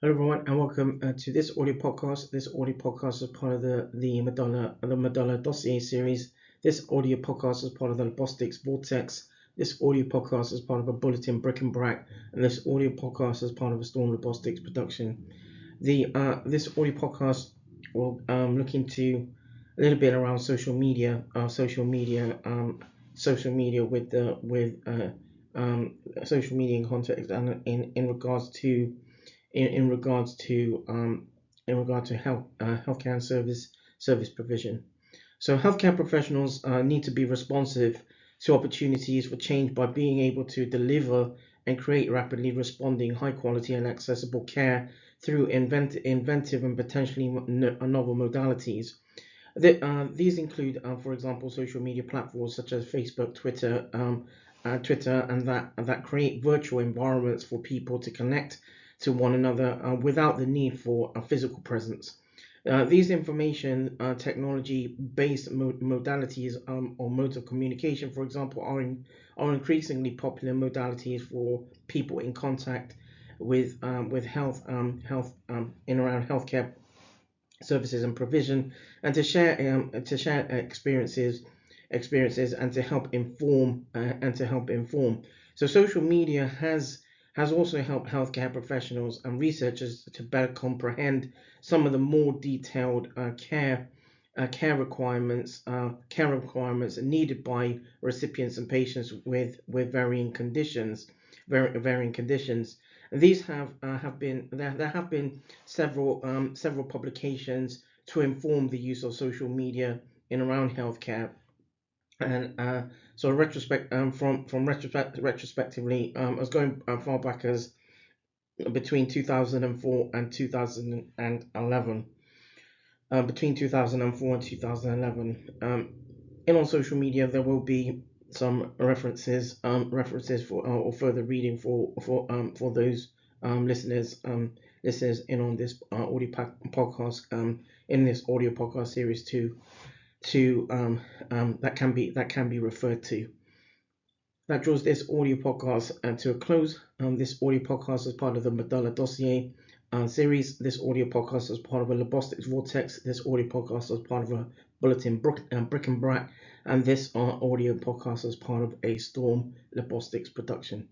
Hello everyone, and welcome to this audio podcast. This audio podcast is part of the Medulla Dossier series. This audio podcast is part of the Labostix Vortex. This audio podcast is part of a Bulletin Brick and Brack, and this audio podcast is part of a Storm Labostix production. This audio podcast will look into a little bit around social media with social media in context and in regards to in regards to healthcare and service provision. So healthcare professionals need to be responsive to opportunities for change by being able to deliver and create rapidly responding, high quality and accessible care through inventive and potentially novel modalities. These include, for example, social media platforms such as Facebook, Twitter, and that create virtual environments for people to connect to one another without the need for a physical presence. These information technology-based modalities or modes of communication, for example, are increasingly popular modalities for people in contact with health in around healthcare services and provision, and to share experiences and to help inform. So social media has also helped healthcare professionals and researchers to better comprehend some of the more detailed care requirements needed by recipients and patients with varying conditions. These have been there have been several publications to inform the use of social media in around healthcare. And so retrospectively, I was going far back as between 2004 and 2011. Between 2004 and 2011, in on social media there will be some references for or further reading for those listeners in on this podcast in this audio podcast series that can be referred to. That draws this audio podcast to a close. This audio podcast is part of the Medulla Dossier series. This audio podcast is part of a Labostix Vortex. This audio podcast is part of a Bulletin Brick and Brack. And this audio podcast is part of a Storm Labostix production.